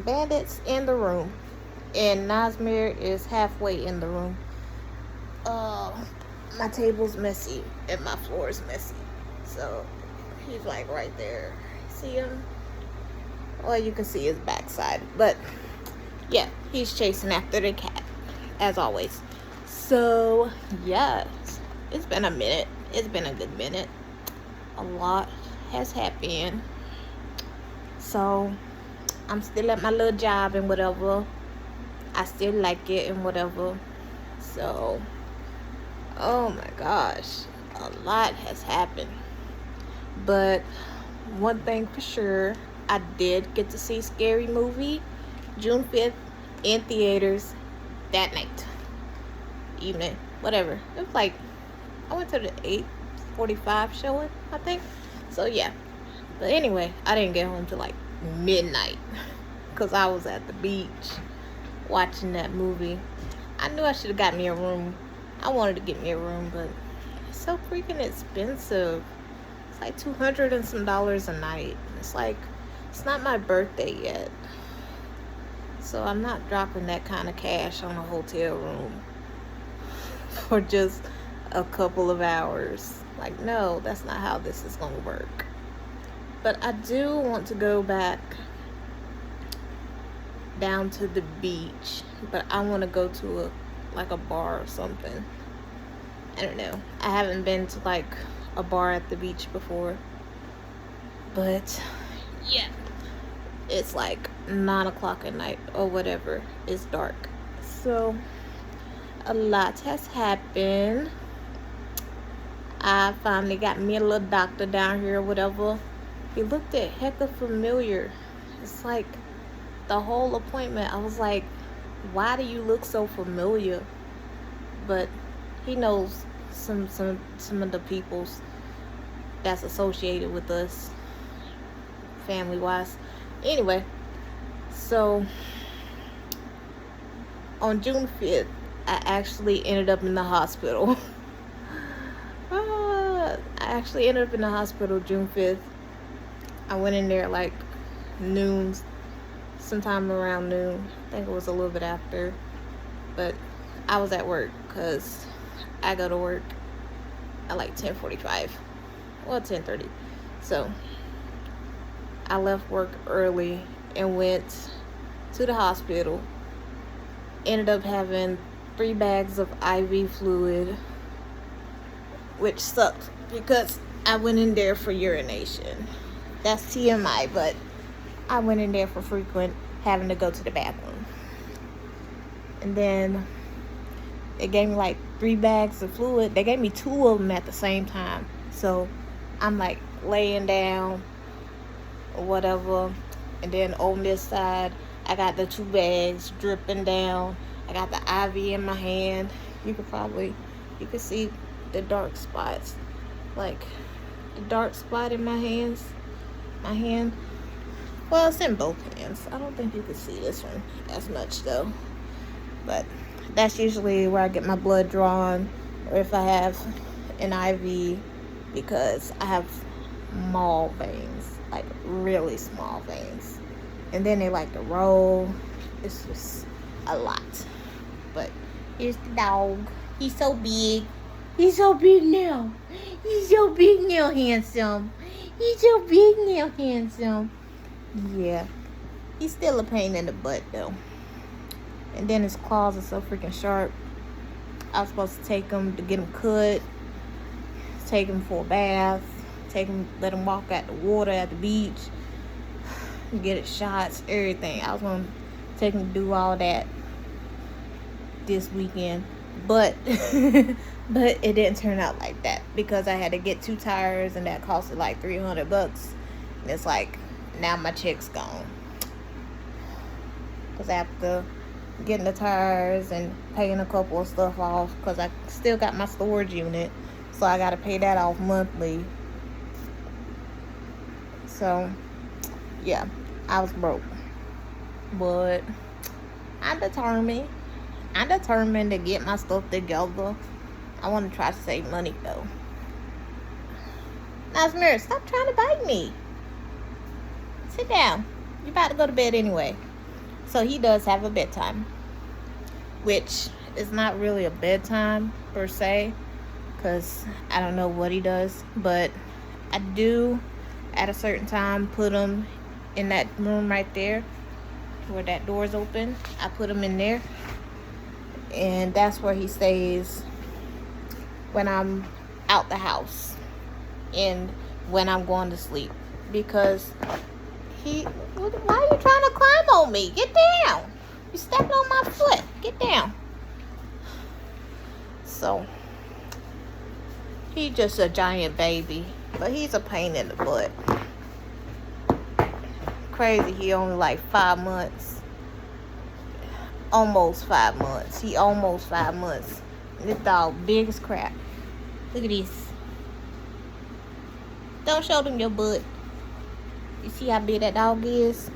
Bandit's in the room, and Nazmir is halfway in the room. My table's messy and my floor is messy, so he's like right there. See him? Well, you can see his backside, but yeah, he's chasing after the cat, as always. So yeah, it's been a minute. It's been a good minute. A lot has happened. So I'm still at my little job and whatever. I still like it and whatever. So, oh my gosh, a lot has happened. But one thing for sure, I did get to see Scary Movie June 5th in theaters that night. Evening, whatever. It was like, I went to the 8:45 showing, I think. So yeah. But anyway, I didn't get home till like midnight because I was at the beach watching that movie. I knew I should have got me a room. I wanted to get me a room, but it's so freaking expensive. It's like $200 and some a night. It's like, it's not my birthday yet, so I'm not dropping that kind of cash on a hotel room for just a couple of hours. Like, no, that's not how this is gonna work. But I do want to go back down to the beach, but I want to go to a bar or something. I don't know. I haven't been to like a bar at the beach before, but yeah, it's like 9 o'clock at night or whatever. It's dark, so a lot has happened. I finally got me a little doctor down here or whatever. He looked at hecka familiar. It's like the whole appointment, I was like, why do you look so familiar? But he knows some of the peoples that's associated with us family wise. Anyway, so on June 5th, I actually ended up in the hospital. I actually ended up in the hospital June 5th. I went in there like noon, sometime around noon. I think it was a little bit after, but I was at work because I go to work at like 10:45, well 10:30. So I left work early and went to the hospital. Ended up having 3 bags of IV fluid, which sucked because I went in there for urination. That's TMI, but I went in there for frequent having to go to the bathroom. And then they gave me like 3 bags of fluid. They gave me 2 of them at the same time. So I'm like laying down or whatever. And then on this side, I got the 2 bags dripping down. I got the IV in my hand. You could see the dark spots. Like the dark spot in my hand. Well, it's in both hands. I don't think you can see this one as much though. But that's usually where I get my blood drawn, or if I have an IV, because I have small veins, like really small veins. And then they like to roll. It's just a lot. But here's the dog. He's so big. He's so big now. He's so big now, handsome. He's so big now, handsome. Yeah. He's still a pain in the butt, though. And then his claws are so freaking sharp. I was supposed to take him to get him cut. Take him for a bath. Let him walk out the water at the beach. Get his shots, everything. I was going to take him to do all that this weekend. But but it didn't turn out like that because I had to get 2 tires and that costed like $300. And it's like, now my check's gone. Because after getting the tires and paying a couple of stuff off, because I still got my storage unit, so I got to pay that off monthly. So yeah, I was broke. But I'm determined to get my stuff together. I want to try to save money though. Nazmir, stop trying to bite me. Sit down. You're about to go to bed anyway. So he does have a bedtime, which is not really a bedtime per se, because I don't know what he does, but I do at a certain time put him in that room right there where that door's open. I put him in there, and that's where he stays when I'm out the house and when I'm going to sleep, because why are you trying to climb on me? Get down. You stepped on my foot. Get down. So he's just a giant baby, but he's a pain in the butt. Crazy, he only like 5 months. Almost 5 months. He almost 5 months. This dog big as crap. Look at this. Don't show them your butt. You see how big that dog is?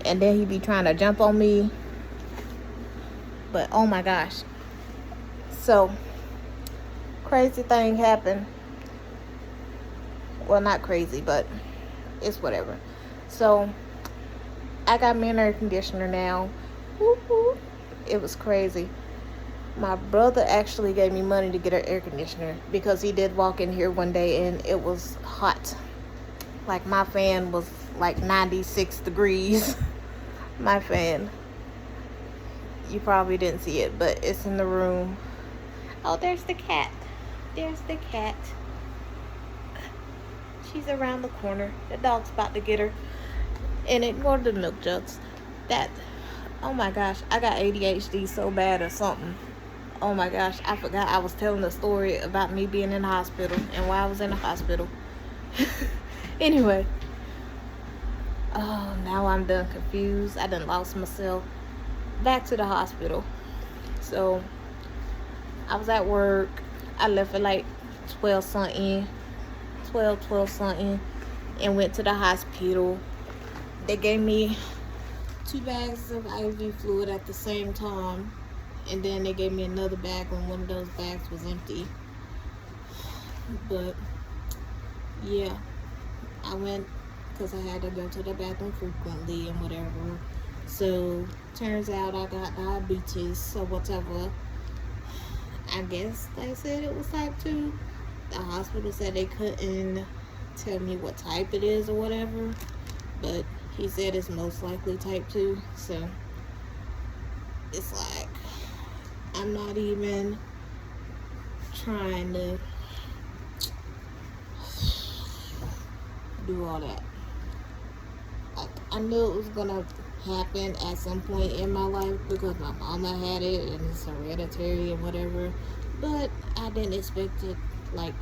And then he be trying to jump on me. But oh my gosh. So, crazy thing happened. Well, not crazy, but it's whatever. So, I got me an air conditioner now. Woo-hoo. It was crazy. My brother actually gave me money to get an air conditioner because he did walk in here one day and it was hot. Like, my fan was like 96 degrees. My fan. You probably didn't see it, but it's in the room. Oh, there's the cat. There's the cat. She's around the corner. The dog's about to get her. And ignore the milk jugs. Oh my gosh, I got ADHD so bad or something. Oh my gosh, I forgot I was telling the story about me being in the hospital and why I was in the hospital. Anyway. Oh, now I'm done confused. I done lost myself. Back to the hospital. So, I was at work. I left at like 12 something, and went to the hospital. They gave me 2 bags of IV fluid at the same time, and then they gave me another bag when one of those bags was empty. But yeah, I went because I had to go to the bathroom frequently and whatever. So turns out I got diabetes or whatever. I guess they said it was type 2. The hospital said they couldn't tell me what type it is or whatever, but he said it's most likely type 2. So it's like, I'm not even trying to do all that. Like, I knew it was gonna happen at some point in my life because my mama had it and it's hereditary and whatever, but I didn't expect it like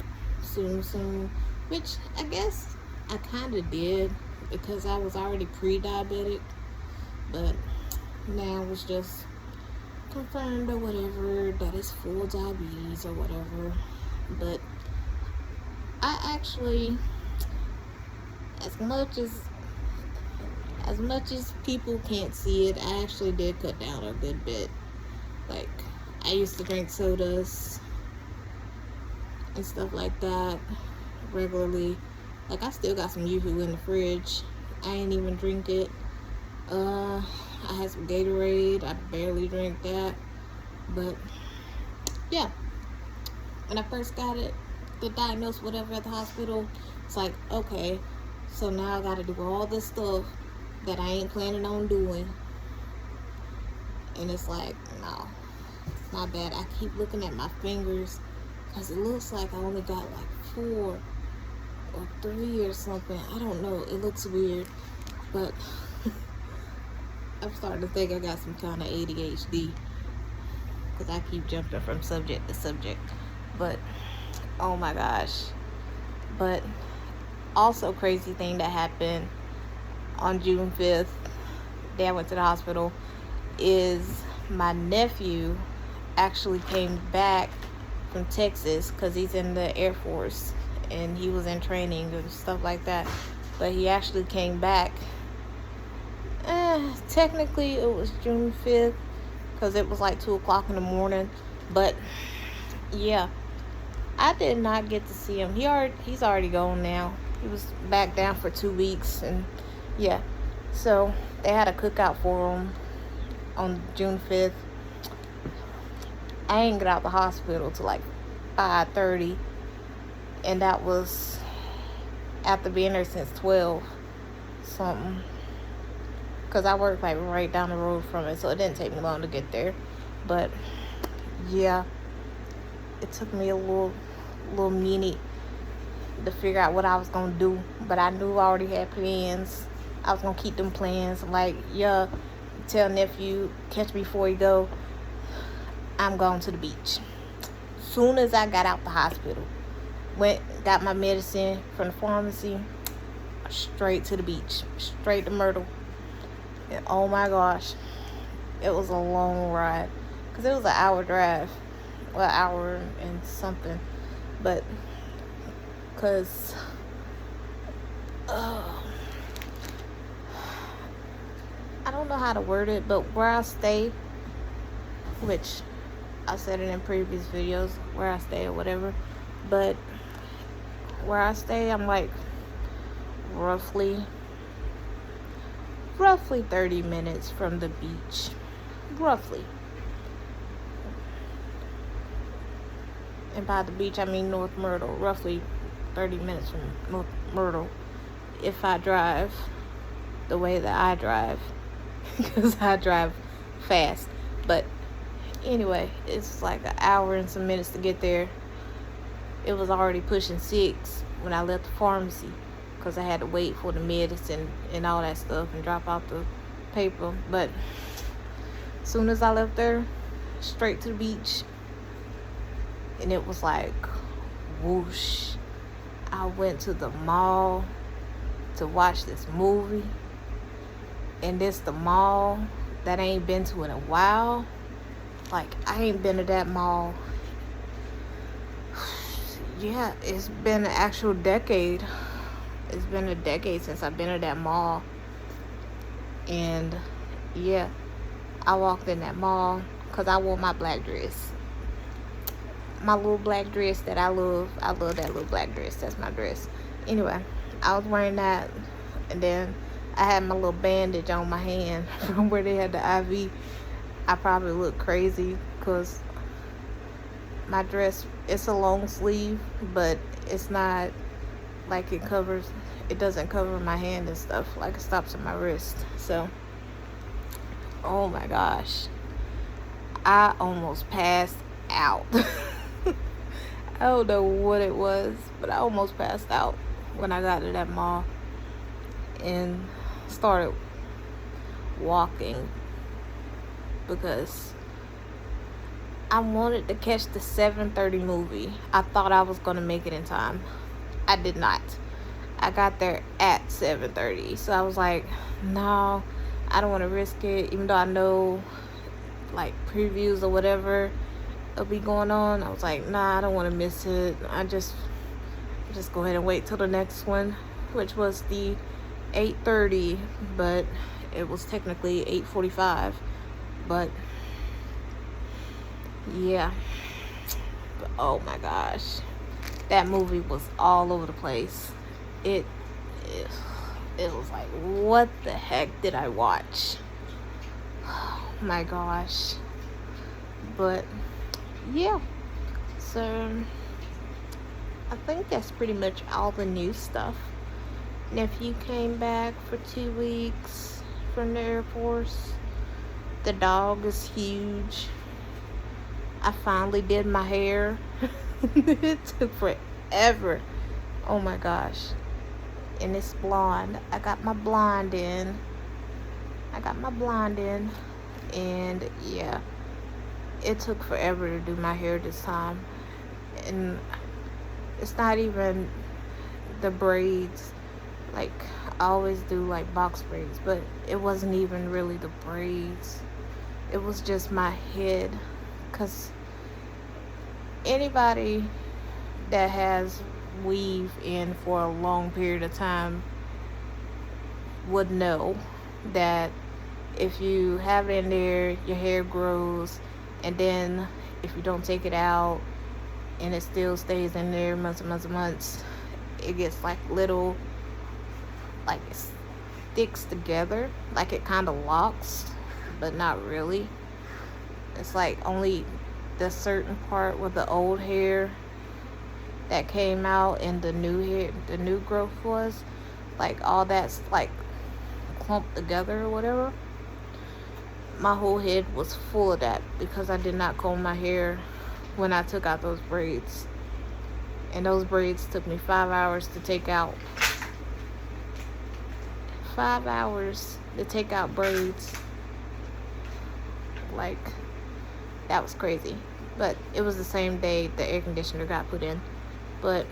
soon, which I guess I kind of did because I was already pre-diabetic, but now it's just confirmed or whatever that it's full diabetes or whatever. But I actually, as much as people can't see it, I actually did cut down a good bit. Like, I used to drink sodas and stuff like that regularly. Like, I still got some Yoo-Hoo in the fridge. I ain't even drink it. I had some Gatorade. I barely drink that. But yeah, when I first got it, the diagnosis, whatever, at the hospital, it's like, okay, so now I gotta do all this stuff that I ain't planning on doing. And it's like, no, my bad. I keep looking at my fingers because it looks like I only got like 4 or 3 or something. I don't know. It looks weird, but I'm starting to think I got some kind of ADHD because I keep jumping from subject to subject. But oh my gosh. But also, crazy thing that happened on June 5th, day I went to the hospital, is my nephew actually came back from Texas because he's in the Air Force and he was in training and stuff like that. But he actually came back. Technically, it was June 5th because it was like 2 o'clock in the morning. But yeah, I did not get to see him. He's already gone now. He was back down for 2 weeks, and yeah, so they had a cookout for him on June 5th. I ain't get out the hospital till like 5:30, and that was after being there since 12 something. Because I work like right down the road from it, so it didn't take me long to get there. But yeah, it took me a little minute to figure out what I was gonna do. But I knew I already had plans. I was gonna keep them plans. Like, yeah, tell nephew, catch me before you go. I'm going to the beach. Soon as I got out the hospital, got my medicine from the pharmacy, straight to the beach, straight to Myrtle. And oh my gosh, it was a long ride, because it was an hour drive, well, an hour and something, but because I don't know how to word it, but where I stay, which I said it in previous videos, where I stay or whatever, but where I stay, I'm like roughly 30 minutes from the beach, roughly. And by the beach, I mean North Myrtle, roughly 30 minutes from North Myrtle, if I drive the way that I drive, because I drive fast. But anyway, it's like an hour and some minutes to get there. It was already pushing 6 when I left the pharmacy, because I had to wait for the medicine and all that stuff and drop out the paper. But as soon as I left there, straight to the beach, and it was like whoosh. I went to the mall to watch this movie, and this the mall that I ain't been to in a while. Like, I ain't been to that mall. Yeah, it's been an actual decade. It's been a decade since I've been to that mall. And yeah, I walked in that mall because I wore my black dress. My little black dress that I love. I love that little black dress. That's my dress. Anyway, I was wearing that, and then I had my little bandage on my hand from where they had the IV. I probably look crazy because my dress, it's a long sleeve, but it's not like it doesn't cover my hand and stuff. Like, it stops at my wrist. So, oh my gosh, I almost passed out. I don't know what it was, but I almost passed out when I got to that mall and started walking, because I wanted to catch the 7:30 movie. I thought I was going to make it in time. I did not. I got there at 7:30. So I was like, no, I don't want to risk it. Even though I know, like, previews or whatever will be going on. I was like, nah, I don't want to miss it. I just go ahead and wait till the next one, which was the 8:30, but it was technically 8:45. But yeah, but oh my gosh, that movie was all over the place. It was like, what the heck did I watch? Oh my gosh. But yeah, so I think that's pretty much all the new stuff. Nephew came back for 2 weeks from the Air Force. The dog is huge. I finally did my hair. It took forever. Oh my gosh. And it's blonde. I got my blonde in. And yeah, it took forever to do my hair this time. And it's not even the braids. Like, I always do like box braids, but it wasn't even really the braids. It was just my head. Because anybody that has weave in for a long period of time would know that if you have it in there, your hair grows, and then if you don't take it out and it still stays in there months and months and months, it gets like little, like, it sticks together, like it kind of locks. but not really. It's like only the certain part where the old hair that came out and the new hair, the new growth was, like all that's like clumped together or whatever. My whole head was full of that because I did not comb my hair when I took out those braids. And those braids took me 5 hours to take out. 5 hours to take out braids. Like, that was crazy. But it was the same day the air conditioner got put in. But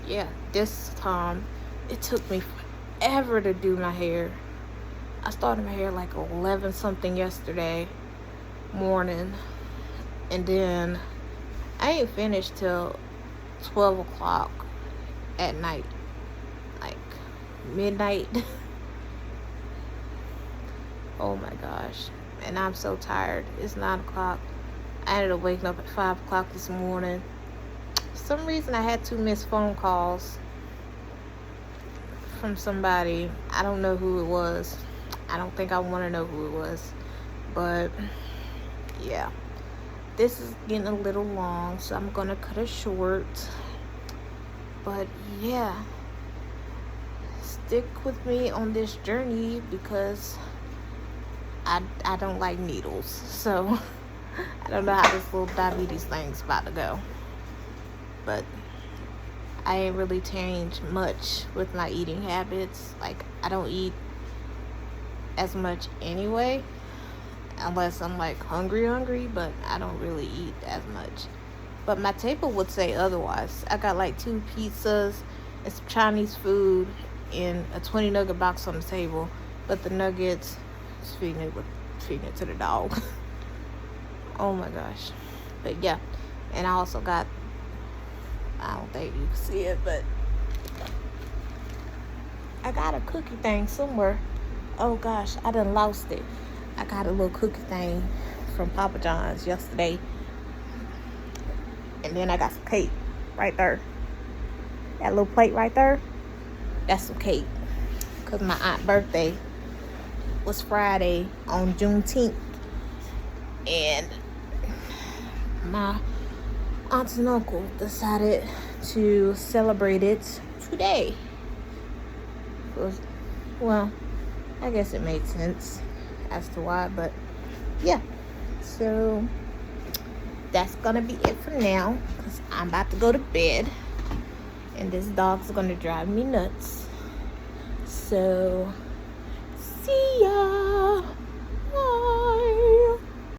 yeah, this time it took me forever to do my hair. I started my hair like 11 something yesterday morning, and then I ain't finished till 12 o'clock at night, like midnight. Oh my gosh. And I'm so tired. It's 9 o'clock. I ended up waking up at 5 o'clock this morning. For some reason I had 2 missed phone calls from somebody. I don't know who it was. I don't think I want to know who it was. But yeah, this is getting a little long, so I'm gonna cut it short. But yeah, stick with me on this journey because I don't like needles. So I don't know how this little diabetes thing's about to go. But I ain't really changed much with my eating habits. Like, I don't eat as much anyway, unless I'm like hungry, but I don't really eat as much. But my table would say otherwise. I got like 2 pizzas and some Chinese food in a 20 nugget box on the table, but the nuggets, feeding it to the dog. Oh my gosh. But yeah, and I also got, I don't think you can see it, but I got a cookie thing somewhere. Oh gosh, I done lost it. I got a little cookie thing from Papa John's yesterday. And then I got some cake right there. That little plate right there, that's some cake. Because my aunt's birthday was Friday on Juneteenth. And my aunts and uncle decided to celebrate it today. Well, I guess it made sense as to why, but yeah. So that's gonna be it for now, because I'm about to go to bed and this dog's gonna drive me nuts. So see ya.